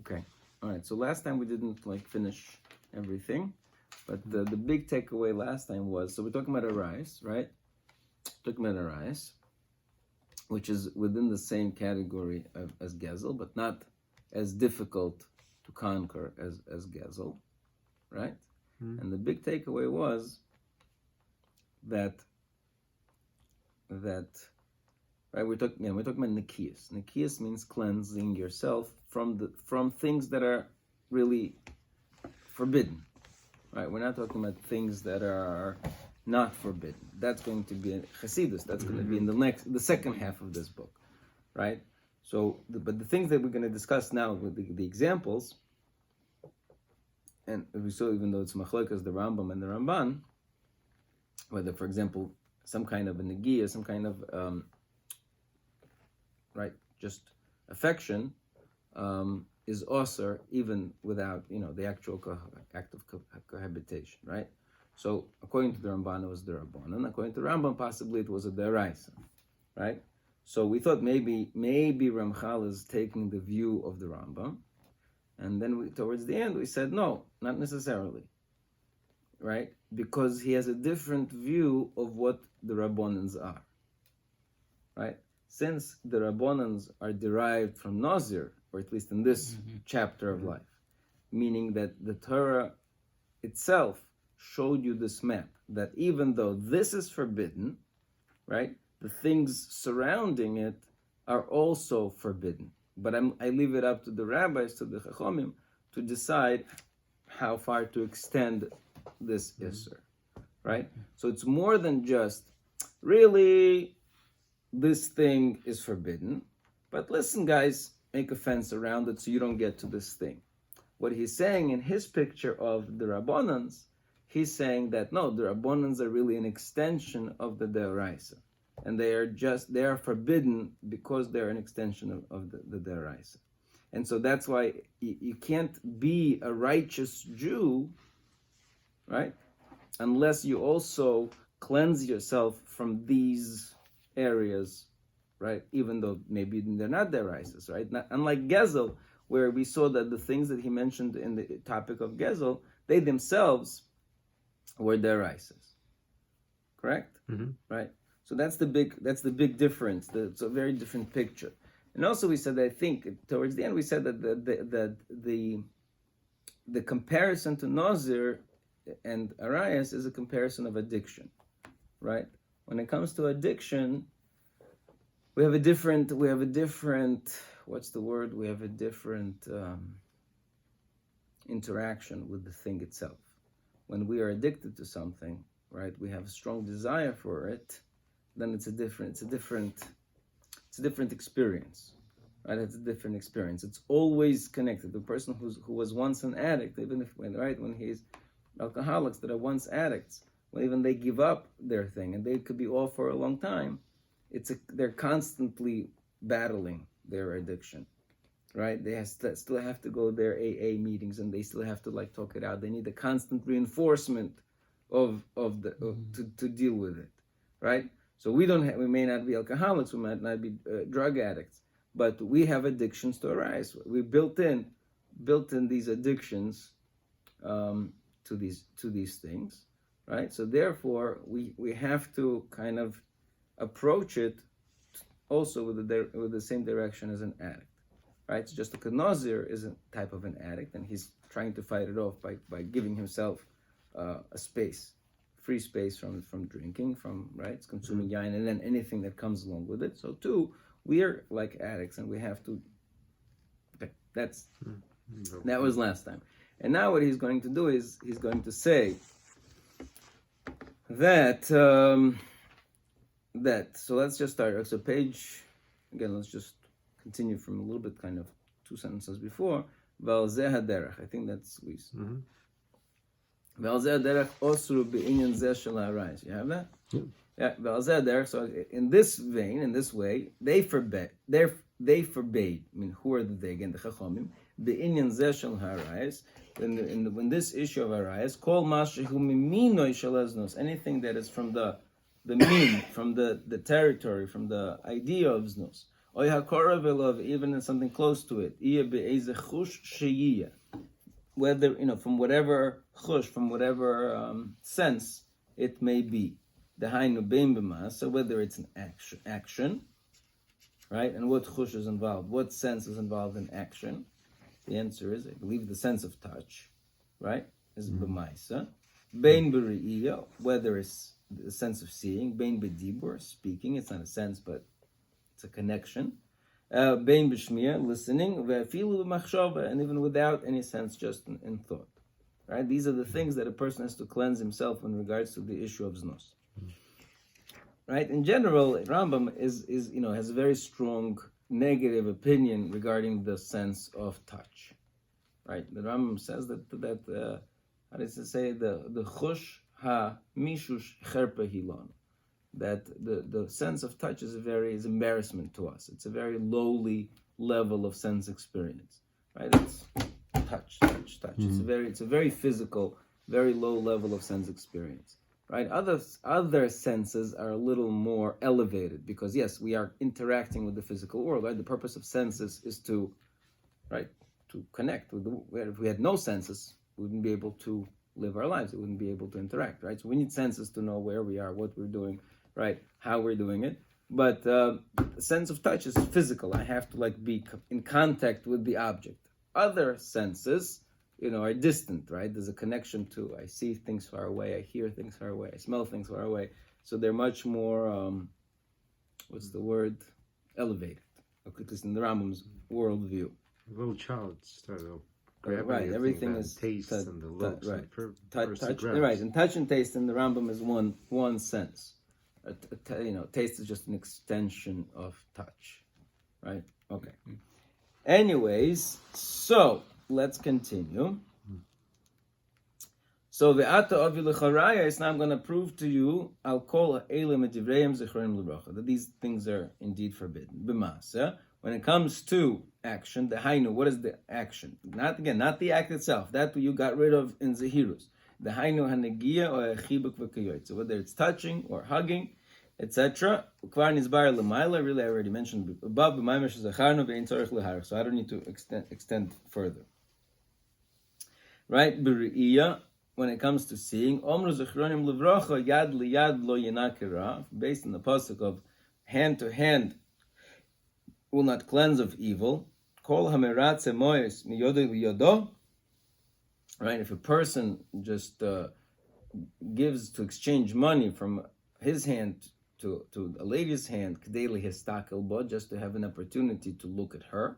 Okay. All right. So last time we didn't finish everything, but the big takeaway last time was, so we're talking about arise, right? Talking about arise, which is within the same category as Gezel, but not as difficult to conquer as Gezel, right? And the big takeaway was that right, we're talking about Nikias. Nikias means cleansing yourself from things that are really forbidden. Right? We're not talking about things that are not forbidden. That's going to be Hasidus. That's going to be in the second half of this book, right? So, but the things that we're going to discuss now with the examples, and we saw, even though it's Machlokas, the Rambam and the Ramban, whether, for example, some kind of a negia, some kind of right, just affection, is osir even without the actual act of cohabitation, right? So according to the Ramban, it was the Rabbanan. According to the Rambam, possibly it was a deraisa, right? So we thought maybe Ramchal is taking the view of the Rambam, and then towards the end we said no, not necessarily, right? Because he has a different view of what the Rabbanans are, right? Since the Rabbanans are derived from Nazir, or at least in this chapter of life, meaning that the Torah itself showed you this map, that even though this is forbidden, right, the things surrounding it are also forbidden. But I leave it up to the rabbis, to the Chachomim, to decide how far to extend this Isser, right? So it's more than just, really, this thing is forbidden, but listen, guys, make a fence around it so you don't get to this thing. What he's saying in his picture of the Rabbanans, he's saying that no, the Rabbanans are really an extension of the Deoraisa, and they are forbidden because they're an extension of the Deoraisa. And so that's why you can't be a righteous Jew, right, unless you also cleanse yourself from these areas, right? Even though maybe they're not deraises, right? Unlike Gezel, where we saw that the things that he mentioned in the topic of Gezel, they themselves were deraises, correct? Right? So that's the big difference. It's a very different picture. And also we said, I think towards the end we said that the comparison to Nazir and Arias is a comparison of addiction, right? When it comes to addiction, we have a different, what's the word? We have a different interaction with the thing itself. When we are addicted to something, right, we have a strong desire for it, then it's a different experience, right? It's a different experience. It's always connected. The person who was once an addict, even when he's alcoholics that are once addicts, when even they give up their thing, and they could be off for a long time, they're constantly battling their addiction, right? They still have to go to their AA meetings, and they still have to talk it out. They need a constant reinforcement to deal with it, right? So we may not be alcoholics, we might not be drug addicts, but we have addictions to arise. We built in these addictions to these things, right? So therefore, we have to kind of approach it also with the same direction as an addict, right? So just like a Nazir is a type of an addict, and he's trying to fight it off by giving himself a free space from drinking, it's consuming yain, and then anything that comes along with it. So too, we are like addicts, and we have to. Okay, that was last time, and now what he's going to do is he's going to say that. So let's just start. So let's just continue from a little bit, kind of 2 sentences before. Val zeh haderech. I think that's squeeze. Val zeh haderech osru be'inyan zeh shel ha'arayis. You have that? Yeah. Val zeh haderech. So in this vein, in this way, they forbade. I mean, who are they again? The Chachomim. Be'inyan zeh shel ha'arayis. In this issue of arayis, kol mashehu mimino shel haznos. Anything that is from the mean, from the territory, from the idea of znos, Oy hakora velov, even in something close to it. Iya be'eze chush sheyiya. Whether, from whatever chush, from whatever sense it may be. Dehainu bein b'ma, so whether it's an action, right? And what chush is involved? What sense is involved in action? The answer is, I believe, the sense of touch, right? Is b'maisa. Bein b'ri'iyah, whether it's the sense of seeing. Bein b'dibur, speaking. It's not a sense, but it's a connection. Bein b'shmiya, listening. Ve'afilu b'machshava, and even without any sense, just in thought. Right? These are the things that a person has to cleanse himself in regards to the issue of znos. Right? In general, Rambam is has a very strong negative opinion regarding the sense of touch. Right? The Rambam says that how does it say, the chush ha mishush cherpa hilon, that the sense of touch is embarrassment to us. It's a very lowly level of sense experience. Right? It's touch. Mm-hmm. It's a very physical, very low level of sense experience. Right? Other senses are a little more elevated because yes, we are interacting with the physical world. Right? The purpose of senses is to connect with if we had no senses, we wouldn't be able to live our lives. We wouldn't be able to interact. Right? So we need senses to know where we are, what we're doing, right? How we're doing it. But the sense of touch is physical. I have to be in contact with the object. Other senses, are distant, right? There's a connection to, I see things far away, I hear things far away, I smell things far away. So they're much more, elevated, at least in the Rambam's worldview. Little child started right, everything is taste and the looks, right. Touch, right, and touch and taste in the Rambam is one sense. Taste is just an extension of touch, right? Okay. Anyways, so let's continue. So ve'ata avi lecharaya is now I'm going to prove to you I'll call elim edivreim zechronim lebracha that these things are indeed forbidden. B'masa, when it comes to action, the hainu, what is the action? Not the act itself. That you got rid of in zehirus. The hainu hanegia or chibuk v'kayot. So whether it's touching or hugging, etc. Kvar nizbar l'mayla. Really, I already mentioned above. So I don't need to extend further. Right, b'ri'iyah. When it comes to seeing, omru zechronim levracha yad liyad lo yenakira, based on the pasuk of hand to hand will not cleanse of evil. Kol hameratze moyes miyodo liyodo. Right, if a person just gives to exchange money from his hand to a lady's hand, k'dei lihistakel bo, just to have an opportunity to look at her,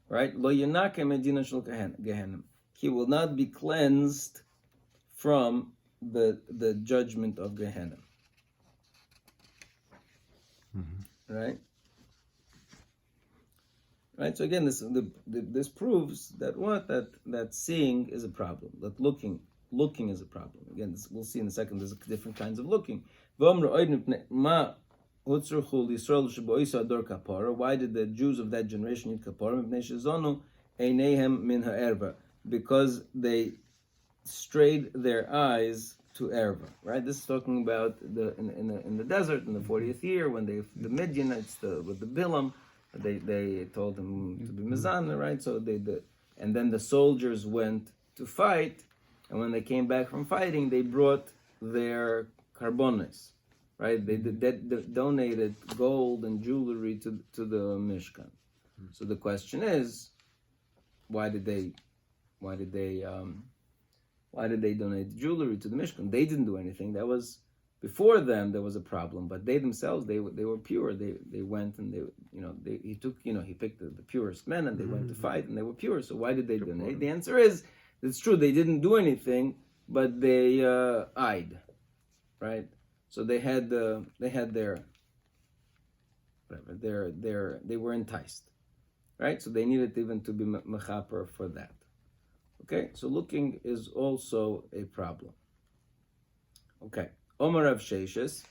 right? Lo yenake medina shel gehenim. He will not be cleansed from the judgment of Gehenna. Mm-hmm. Right. So again, this proves that seeing is a problem. That looking is a problem. Again, we'll see in a second. There's different kinds of looking. Why did the Jews of that generation eat kapara? Because they strayed their eyes to erva. Right. This is talking about in the desert in the 40th year when the Midianites with the Bilam. They told them to be mezana, right? So and then the soldiers went to fight, and when they came back from fighting, they brought their carbones, right? They donated gold and jewelry to the Mishkan. So the question is, why did they donate jewelry to the Mishkan? They didn't do anything. That was before them. There was a problem, but they themselves they were pure. They went and he picked the purest men and they went to fight and they were pure. So why did they donate? The answer is it's true. They didn't do anything, but they eyed, right? So they were enticed, right? So they needed even to be mechaper for that. Okay, so looking is also a problem. Okay. Omar Rav Sheshes.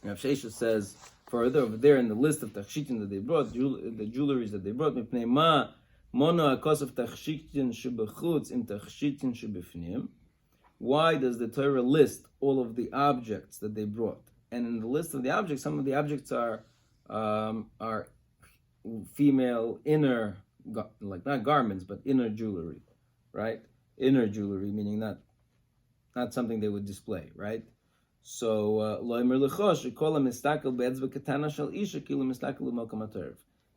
Rav Sheshes says further over there in the list of tachshitin that they brought, the jewelries that they brought, mipnei ma mono akos of tachshitin shebechutz im tachshitin shebifnim. Why does the Torah list all of the objects that they brought? And in the list of the objects, some of the objects are are female inner, like not garments, but inner jewelry, right? Inner jewelry, meaning not something they would display, right? So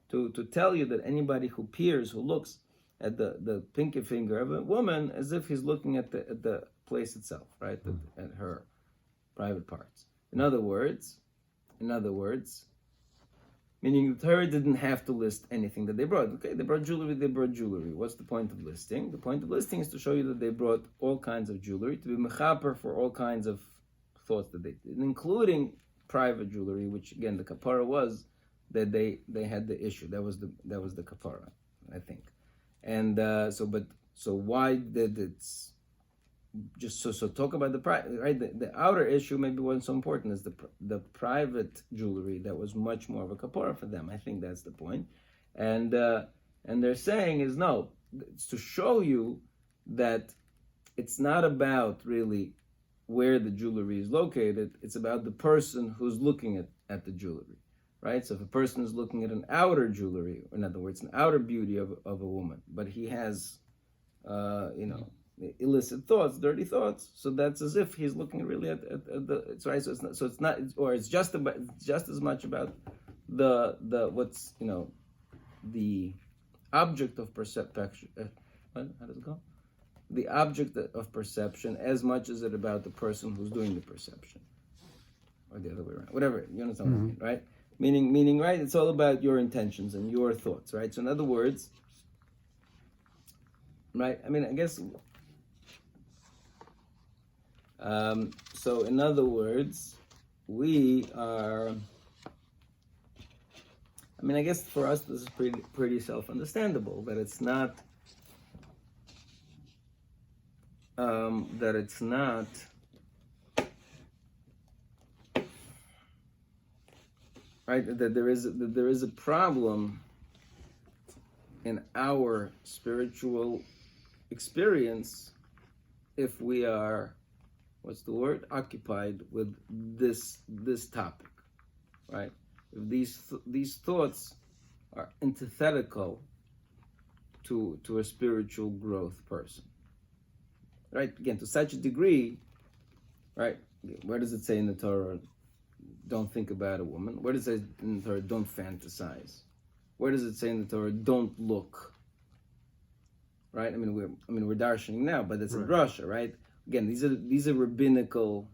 to tell you that anybody who peers, who looks at the pinky finger of a woman as if he's looking at the place itself, right? At her private parts. In other words, meaning the Torah didn't have to list anything that they brought. Okay, they brought jewelry. What's the point of listing? The point of listing is to show you that they brought all kinds of jewelry, to be mechaper for all kinds of thoughts that they did, including private jewelry, which again the kapara was that they had the issue. That was the kapara, I think. And so why did it just so talk about the private, right? The outer issue maybe wasn't so important as the private jewelry that was much more of a kapara for them. I think that's the point. And they're saying is no, it's to show you that it's not about really where the jewelry is located. It's about the person who's looking at the jewelry, right? So if a person is looking at an outer jewelry, or in other words, an outer beauty of a woman, but he has, illicit thoughts, dirty thoughts, so that's as if he's looking really at the. It's right. So it's not, or it's just as much about the what's the object of perception. How does it go? The object of perception as much as it about the person who's doing the perception, or the other way around. Whatever, you understand what I mean, right? Meaning, right? It's all about your intentions and your thoughts, right? So in other words, right? I mean, I guess. So in other words, we are. I mean, I guess for us this is pretty self-understandable that it's not. That it's not right. That there is a problem in our spiritual experience if we are, what's the word, occupied with this topic, right? If these thoughts are antithetical to a spiritual growth person. Right, again, to such a degree, right? Where does it say in the Torah, don't think about a woman? Where does it say in the Torah, don't fantasize? Where does it say in the Torah, don't look? Right? I mean, we're darshaning now, but it's in Russia, right? Again, these are rabbinical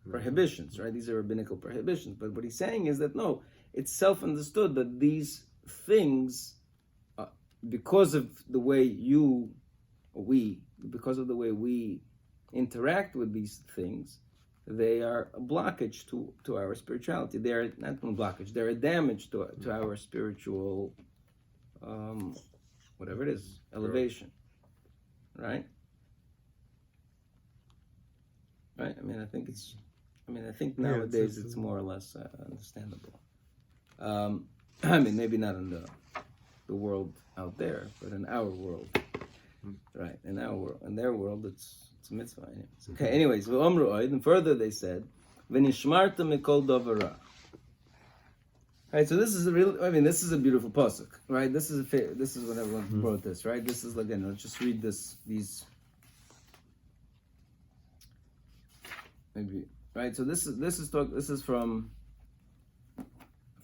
prohibitions, right? These are rabbinical prohibitions. But what he's saying is that no, it's self-understood that these things, because of the way because of the way we interact with these things, they are a blockage to our spirituality. They are not a blockage, they're a damage to our spiritual, whatever it is, elevation. Right? Right? I mean, I think nowadays it's more or less understandable. I mean, maybe not in the world out there, but in our world, right? In our world, in their world, it's a mitzvah. Anyways. Okay. Anyways, and further they said, "V'nishmarta mikol davara." Right. So this is this is a beautiful pasuk, right? This is what everyone wrote this, right? This is again. Let's just read these. Maybe right. So this is from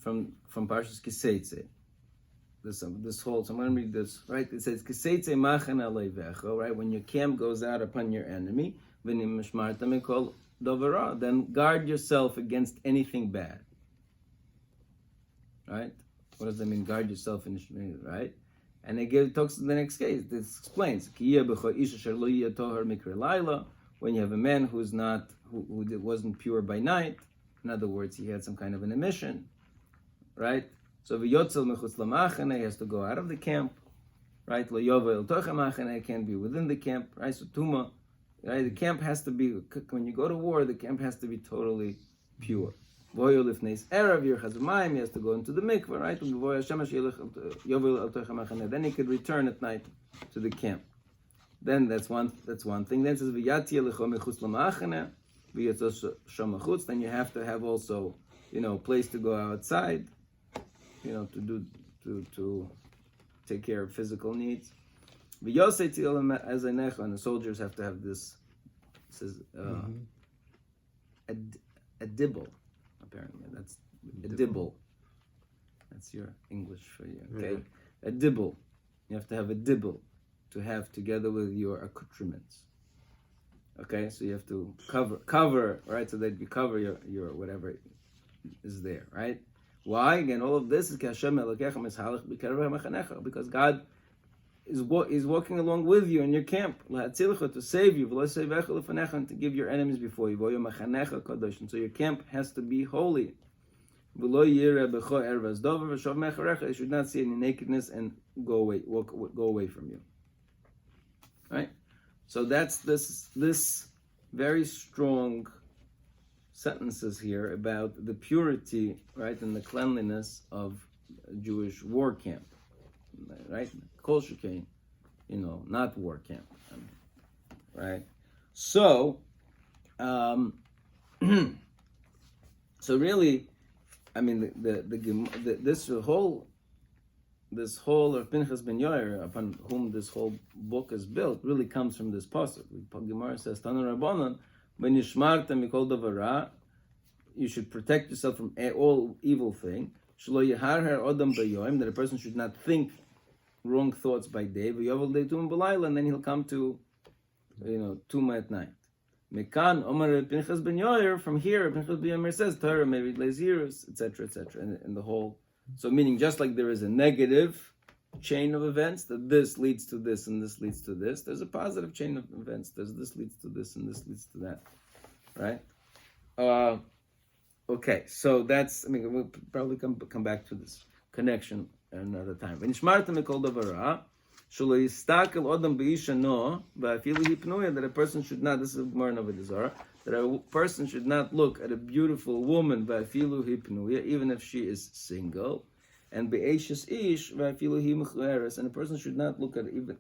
Parshas Kiseitze. This whole, so I'm going to read this, right? It says, Kiseitze machen aleivecho, right? When your camp goes out upon your enemy, v'nim mishmarta mikol davara, then guard yourself against anything bad. Right? What does that mean? Guard yourself in the right? And it talks in the next case. This explains, when you have a man who wasn't pure by night, in other words, he had some kind of an emission, right? So v'yotzel mechutz lamachane, he has to go out of the camp, right? Lo yova el tocha machane, can't be within the camp, right? So tuma, right? The camp has to be, when you go to war, the camp has to be totally pure. Voyo lifneis erev yirchaz b'mayim, he has to go into the mikveh, right? Voyo shemesh yovel el tocha machane, then he could return at night to the camp. Then that's one thing. Then it says v'yati elecho mechutz lamachane, v'yotzel shom mechutz. Then you have to have also place to go outside, to do to take care of physical needs. And the soldiers have to have this. It says a dibble. Apparently, that's a dibble. That's your English for you, okay? A dibble. You have to have a dibble to have together with your accoutrements. Okay, so you have to cover, right? So that you cover your whatever is there, right? Why? Again, all of this is because God is walking along with you in your camp to save you, and to give your enemies before you. And so your camp has to be holy. You should not see any nakedness and go away from you. Right? So that's this very strong sentences here about the purity, right, and the cleanliness of a Jewish war camp, right? Kol shekain, not war camp, right? So, so really, I mean, this whole of Pinchas ben Yair, upon whom this whole book is built, really comes from this pasuk. Gemara says, "Tanu Rabbanan, when yishmarta mikol davara, you should protect yourself from all evil thing. Shelo yiharher odam bayoim, that a person should not think wrong thoughts by day. V'yovel deitum b'layla, and then he'll come to, tuma at night. Mekan Omar Pinchas ben Yair, from here, Pinchas ben Yair says, Torah maybe lezirus, etc., etc., and the whole. So meaning, just like there is a negative chain of events, that this leads to this and this leads to this, there's a positive chain of events. There's this leads to this and this leads to that, right? Okay, so that's. I mean, we'll probably come back to this connection another time. When Shmarta mikol davara, shelo yistakel odam beisha no, va'afilu hipnuya, that a person should not. This is Gemara Avodah Zarah, that a person should not look at a beautiful woman, va'afilu hipnuya, even if she is single, and be'eshes ish, va'afilu hi mechueres, and a person should not look at even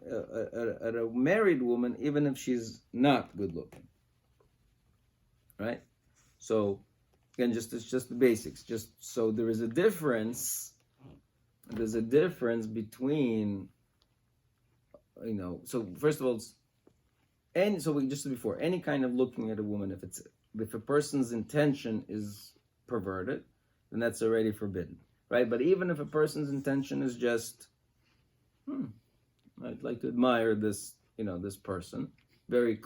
at a married woman, even if she's not good looking. Right? So again, it's just the basics. Just so there is a difference. There's a difference between, So first of all, just before, any kind of looking at a woman, if a person's intention is perverted, then that's already forbidden, right? But even if a person's intention is just, I'd like to admire this, this person, very,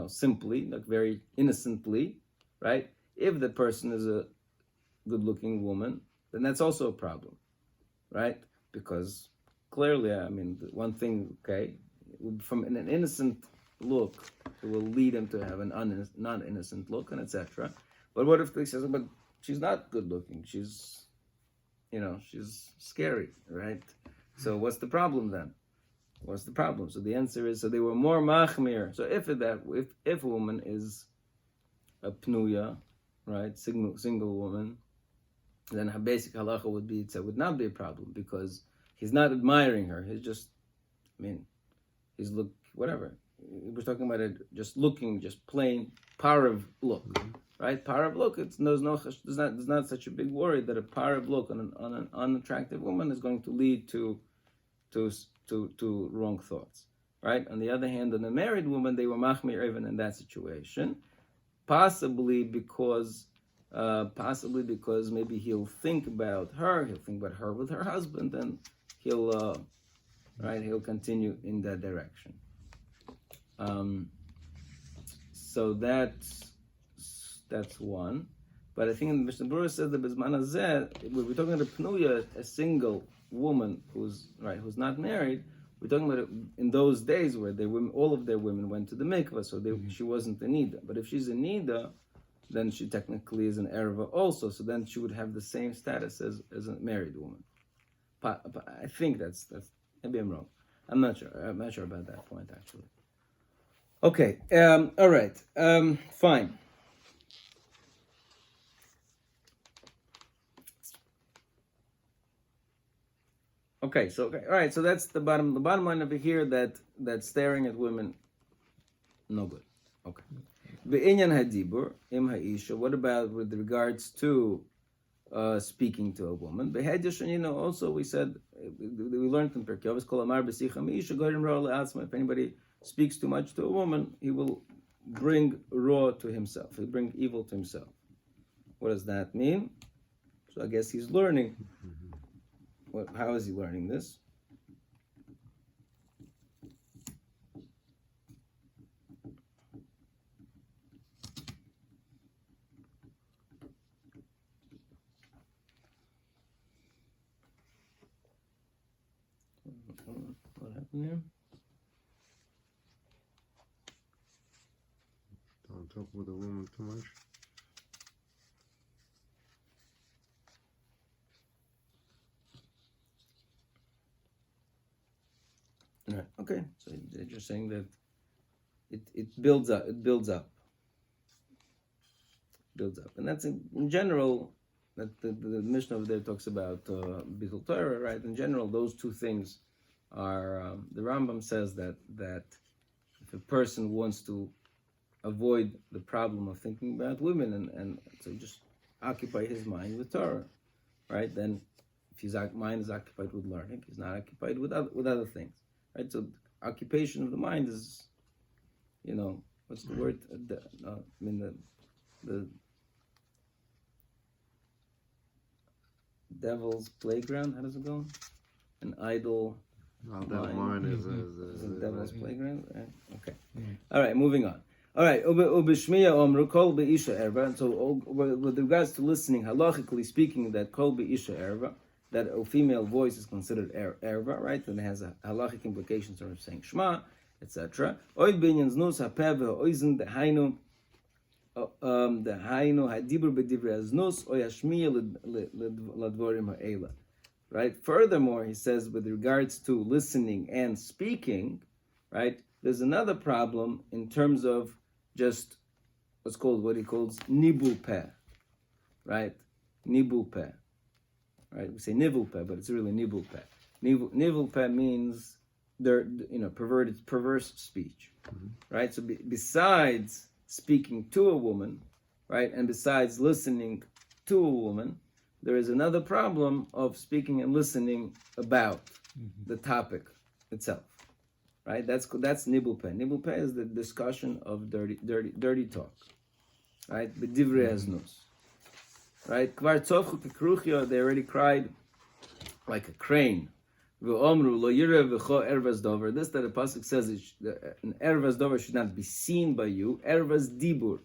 simply, like very innocently, right? If the person is a good-looking woman, then that's also a problem, right? Because clearly, I mean, one thing, okay, from an innocent look, it will lead him to have an non-innocent look, and etc. But what if they say, but she's not good-looking? She's scary, right? So what's the problem then? What's the problem? So the answer is, so they were more machmir. So if a woman is a pnuya, right, single woman, then her basic halacha would be, it would not be a problem, because he's not admiring her. He's just, whatever. We're talking about it just looking, just plain parav look, right? Parav look. There's not such a big worry that a parav look on an unattractive woman is going to lead to wrong thoughts, right? On the other hand, on a married woman, they were machmir even in that situation, possibly because maybe he'll think about her with her husband, and he'll continue in that direction. So that's one. But I think in the Mishnah Berurah says that Bezman Hazeh, we're talking about a pnuya, a single woman who's not married. We're talking about it in those days where all of their women went to the mikvah, so she wasn't a nida. But if she's a nida, then she technically is an erva also. So then she would have the same status as a married woman. But I think that's maybe I'm wrong. I'm not sure. I'm not sure about that point actually. Okay. All right. Fine. Okay. All right. So that's the bottom line over here. That staring at women, no good. Okay. Be'inyan hadibur im ha'isha. What about with regards to speaking to a woman. Behedish, and also we said, we learned in Pirkei Avos, Kol Amar B'Sicha Mi'isha Goyim Ra Le'atzma. If anybody speaks too much to a woman, he will bring raw to himself. He'll bring evil to himself. What does that mean? So I guess he's learning. How is he learning this? What happened here? Don't talk with a woman too much. Right. Okay. So they're just saying that it builds up. It builds up. Builds up, and that's in general. That the Mishnah over there talks about Bittul Torah, right? In general, those two things are. The Rambam says that if a person wants to avoid the problem of thinking about women and so just occupy his mind with Torah, right? Then if his mind is occupied with learning, he's not occupied with other things, right? So occupation of the mind is, what's the word? The devil's playground. How does it go? An idle Mind is a devil's playground. Right? Okay. All right. Moving on. All right. Ubishmiya omru kol be'isha erva. So with regards to listening, halachically speaking, that kol be'isha erva, that a female voice is considered erva, right? And it has a halachic implications of saying shema, etc. Oid binyan znus hapev oizen dehainu. The hainu hadibur b'divrei aznus o yashmiya ladvorim ha'ela. Right. Furthermore, he says with regards to listening and speaking, right, there's another problem in terms of just what he calls nibul peh, right? Nibul peh, right? We say nivul peh, but it's really nibul peh. Nivul peh means perverse speech, right? So besides speaking to a woman, right, and besides listening to a woman, there is another problem of speaking and listening about the topic itself, right? That's nibul peh. Nibul peh is the discussion of dirty talk, right? B'divrei aznus, right? Kvar tzofchu kekruchya, they already cried like a crane. V'omru lo yireh v'cho ervas dover. This that the pasuk says is an ervas dover should not be seen by you. Ervas dibur.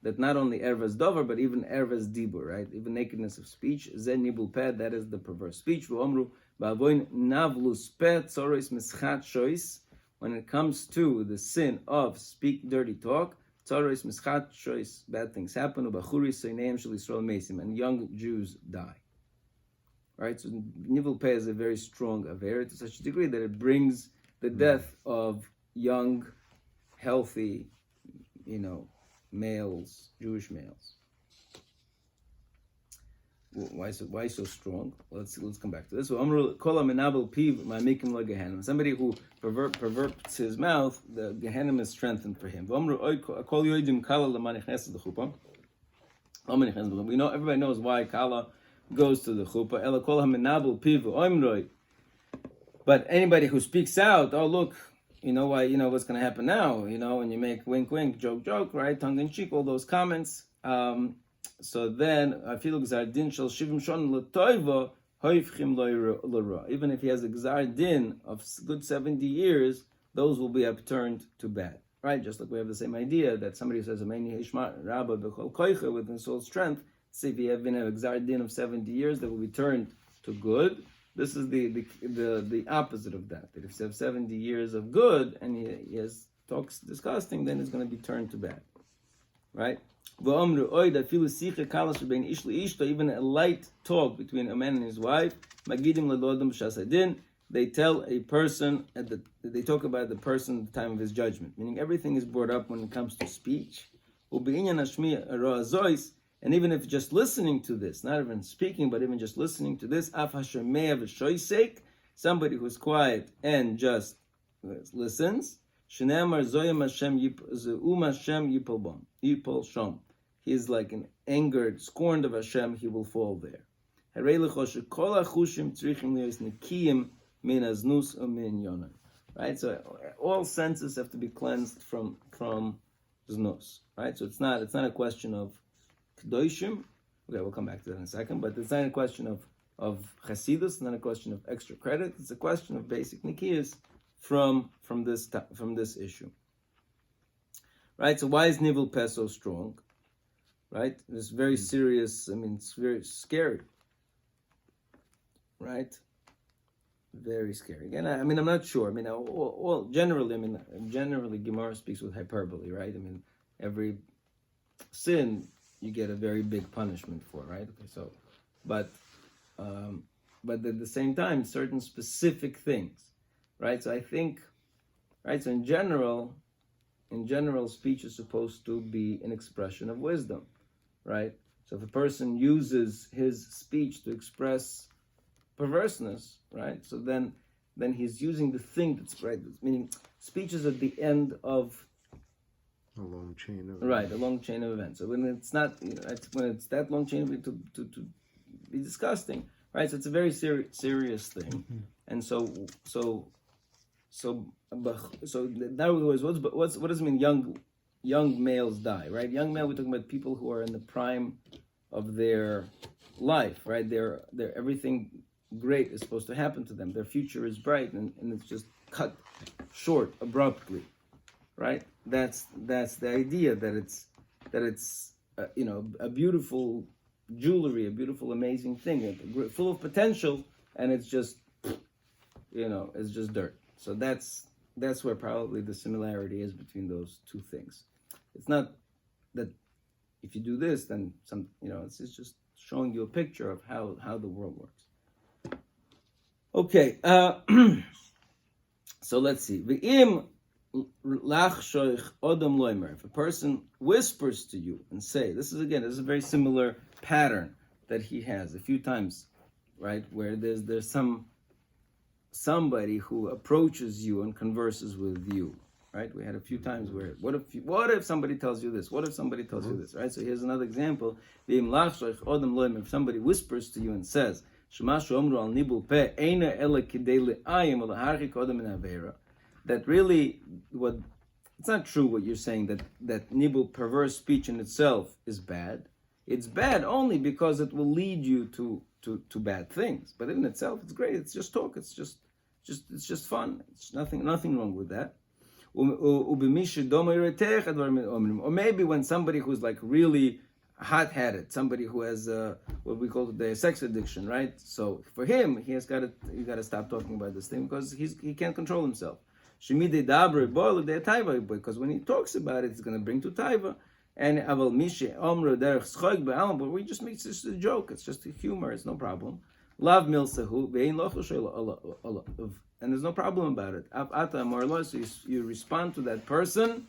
That not only ervas dover, but even ervas dibur, right? Even nakedness of speech. Zen nibul peh, that is the perverse speech. V'omru ba'avoin navlus peh tzorois mischat shois. When it comes to the sin of speak dirty talk, tzorois mischat shois, bad things happen. Ubachuri soineim shel Yisrael mesim, and young Jews die. Right? So nivul peh is a very strong aver to such a degree that it brings the death of young, healthy, males, Jewish males. Why so strong? Let's come back to this. Somebody who perverts his mouth, the Gehenna is strengthened for him. We know, everybody knows why Kala goes to the chuppah. But anybody who speaks out, oh look, why, what's going to happen now, and you make wink, wink, joke, right, tongue in cheek, all those comments. So then, I feel gzar din shel shivim shon l'toiva hoifchim lo. Even if he has a gzar din of good 70 years, those will be upturned to bad, right? Just like we have the same idea that somebody who says Ameni Hishma Rabba b'chol koicha with his soul strength. See, if you have been a gzar din of 70 years, that will be turned to good. This is the opposite of that. That if you have 70 years of good and he has talks disgusting, then it's going to be turned to bad, right? Even a light talk between a man and his wife, they tell a person, they talk about the person at the time of his judgment, meaning everything is brought up when it comes to speech. And even if just listening to this, not even speaking, but even just listening to this, somebody who's quiet and just listens, he is like an angered, scorned of Hashem, he will fall there. Right? So all senses have to be cleansed from znus. Right? So it's not a question of kedoshim. Okay, we'll come back to that in a second. But it's not a question of chasidus. It's not a question of extra credit. It's a question of basic nikiyas from this issue. Right? So why is nivel peh so strong? Right? It's very serious. I mean, it's very scary. Right? Very scary. Again, I mean, I'm not sure. I mean, generally, Gemara speaks with hyperbole, right? I mean, every sin you get a very big punishment for, right? Okay, so, but at the same time, certain specific things, right? So I think, right? So in general, speech is supposed to be an expression of wisdom, right? So if a person uses his speech to express perverseness, right? So then he's using the thing that's right. Meaning, speech is at the end of a long chain of events. A long chain of events. So when it's not, when it's that long chain of events to be disgusting, right? So it's a very serious thing, mm-hmm. And so that was what does it mean? Young males die, right? Young male, we're talking about people who are in the prime of their life, right? They're everything great is supposed to happen to them. Their future is bright, and it's just cut short abruptly, right? That's the idea that it's a beautiful jewelry, a beautiful amazing thing, full of potential, and it's just it's just dirt. So that's where probably the similarity is between those two things. It's not that if you do this, then it's just showing you a picture of how the world works. Okay, so let's see. If a person whispers to you and say, this is a very similar pattern that he has a few times, right? Where there's somebody who approaches you and converses with you, right? We had a few times where, what if somebody tells you this? What if somebody tells you this, right? So here's another example. If somebody whispers to you and says, that really, it's not true what you're saying, that nibul, perverse speech in itself, is bad. It's bad only because it will lead you to bad things. But in itself, it's great. It's just talk. It's just fun. It's nothing wrong with that. Or maybe when somebody who's like really hot-headed, somebody who has what we call the sex addiction, right? So for him, you got to stop talking about this thing because he can't control himself. Because when he talks about it, it's going to bring to taiva. And but we just make this a joke. It's just a humor. It's no problem. Love milsahu and there's no problem about it. So you respond to that person.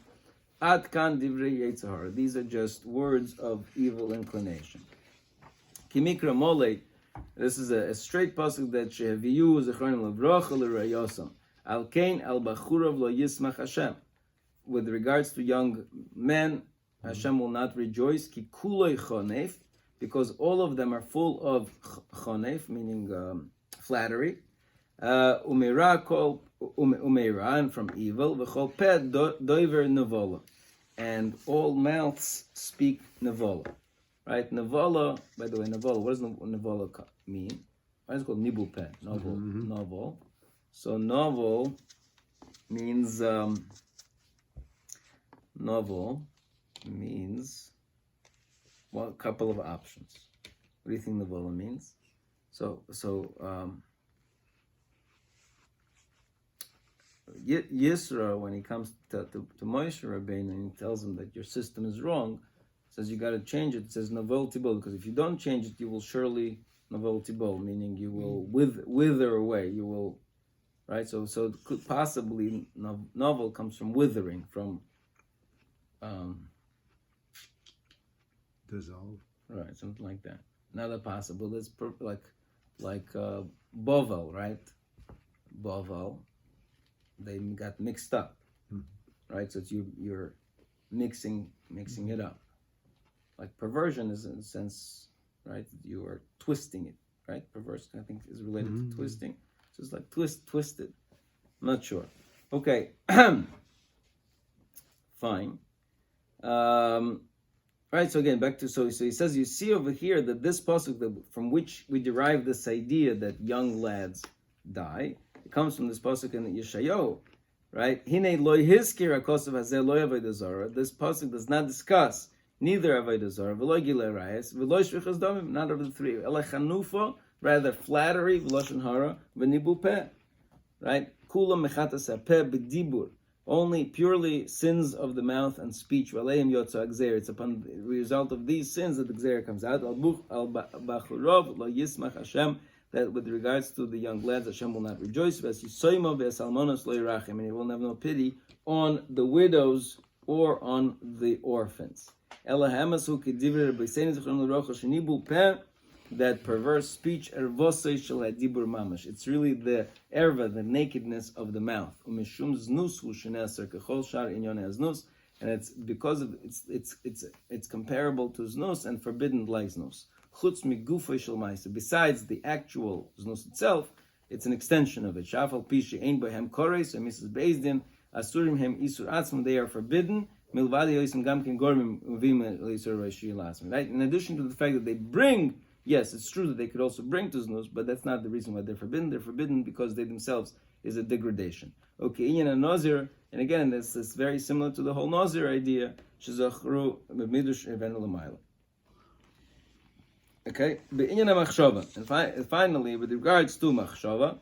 Ad kan divrei yetzahara. These are just words of evil inclination. Kimikra mole. This is a straight pasuk that shehaviyu zechronim levrocha l'rayosam. Al kain al bachurav lo yismach Hashem. With regards to young men, Hashem will not rejoice. Ki kuloi chonef, because all of them are full of chonef, meaning flattery. Umeira and from evil. V'chol peh doiver nevola, and all mouths speak nevola. Right? Nevola. By the way, nevola. What does nevola mean? Why is it called nibul peh? Novel. Mm-hmm. Novel. So novel means novel means a couple of options. What do you think nevola means? So Yisra, when he comes to Moshe Rabbeinu and he tells him that your system is wrong, says you got to change it. It says novel tibol, because if you don't change it, you will surely novel tibol, meaning you will wither away. You will, right? So it could possibly novel comes from withering, from dissolve, right? Something like that. Another possible is like bovel, right? Bovel. They got mixed up, right? So it's you're mixing it up. like perversion is in a sense, right? You are twisting it, right? Perverse, I think, is related to twisting. So it's like twisted. I'm not sure. Okay, fine. Right. So again, back to so he says, you see over here that this pasuk from which we derive this idea that young lads die, it comes from this pasuk in Yeshayahu, right? Hine loy hiskir hakosav hazeh loy avodah zarah. This pasuk does not discuss neither avodah zarah, v'loy gilei rayas, v'loy shvichas damim, not of the three. Ela chanufa, rather flattery, v'loshen hara, v'nibul peh, right? Kula mechatas hapeh b'dibur. Only purely sins of the mouth and speech. It's upon the result of these sins that the gzeir comes out. That with regards to the young lads, Hashem will not rejoice. And He will have no pity on the widows or on the orphans. That perverse speech, it's really the erva, the nakedness of the mouth. And it's because of it's comparable to znus and forbidden like znus. Besides the actual znus itself, it's an extension of it. Shafal pishi ein bohem kores or Mrs. Bezdin asurim hem isur atzmum. They are forbidden. Right. In addition to the fact that they bring. Yes, it's true that they could also bring to znus, but that's not the reason why they're forbidden. They're forbidden because they themselves is a degradation. Okay, inyan and nazir, and again, this is very similar to the whole nazir idea. Shezachru b'midush evenu l'mayla. Okay, b'inyan machshava, and finally, with regards to machshava,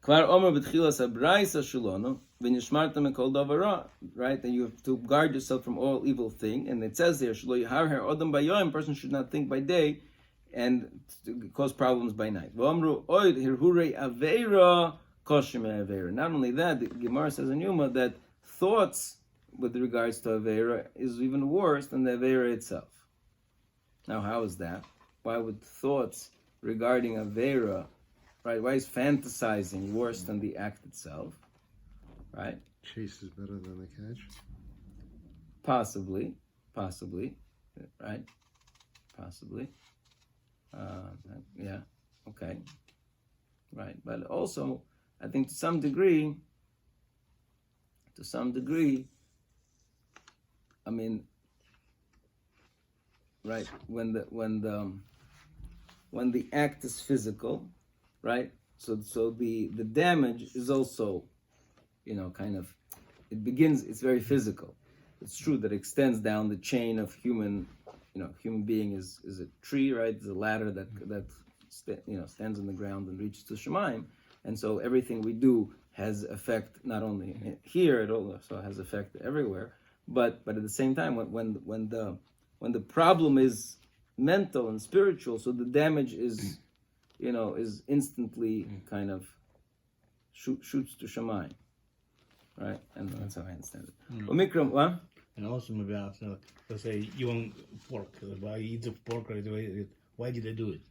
kvar omer b'tchilas habraysa shulono. Right, and you have to guard yourself from all evil thing. And it says there, person should not think by day and cause problems by night. Not only that, the Gemara says in Yuma that thoughts with regards to Avera is even worse than the Avera itself. Now, how is that? Why would thoughts regarding Avera, right? Why is fantasizing worse than the act itself? Right? Chase is better than the catch? Possibly, right? Possibly. Yeah, okay. Right, but also, I think to some degree, I mean, right, when the act is physical, right? So the damage is also, it's very physical. It's true that it extends down the chain of human being is a tree, right? It's a ladder that stands on the ground and reaches to Shemaim. And so everything we do has effect not only here, it also has effect everywhere. But at the same time, when the problem is mental and spiritual, so the damage is instantly kind of shoots to Shemaim. Right, and that's how I understand it. Omikron, what? And also maybe after, let's say you want pork, why you eat the pork right away? Why did I do it?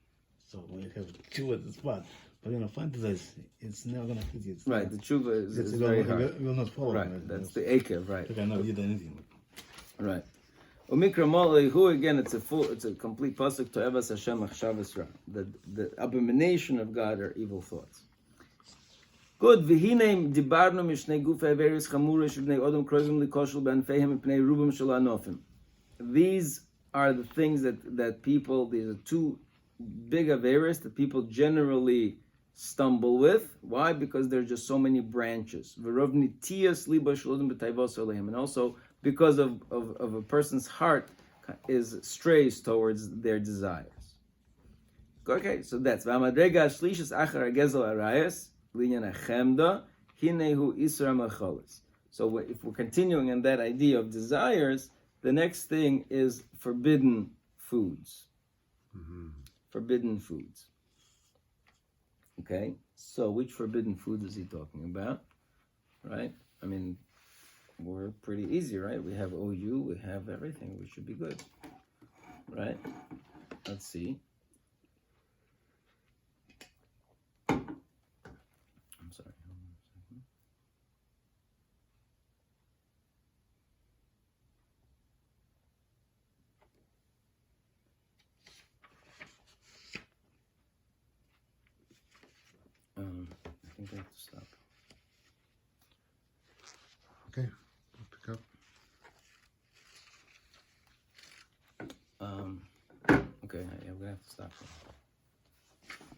So we have two at the spot, but fantasize, it's never gonna fit you. Right, the tshuva is very hard. It will not follow. Right, that's the akev, right? Like I never did anything. Right. Omikron Molei, who again? It's a complete pasuk to Evas Hashem Achshavas Ra. The abomination of God are evil thoughts. Good. V'hinei dibarnu mishnei gufei averis chamura shebnei odom kroivim likoshel be'anfeihem mipnei rubim shel anofim. These are the things that people. These are two big averis that people generally stumble with. Why? Because there are just so many branches. V'rov nitiyas liba shel odom b'tayvos alehem, and also because of a person's heart strays towards their desires. Okay, so that's v'amadrega shlishas achar hagezel arayas. So if we're continuing in that idea of desires, the next thing is forbidden foods. Mm-hmm. Forbidden foods. Okay, so which forbidden foods is he talking about? Right? I mean, we're pretty easy, right? We have OU, we have everything. We should be good. Right? Let's see. Sorry. think I have to stop. Okay, pick up. Okay, yeah, we're gonna have to stop.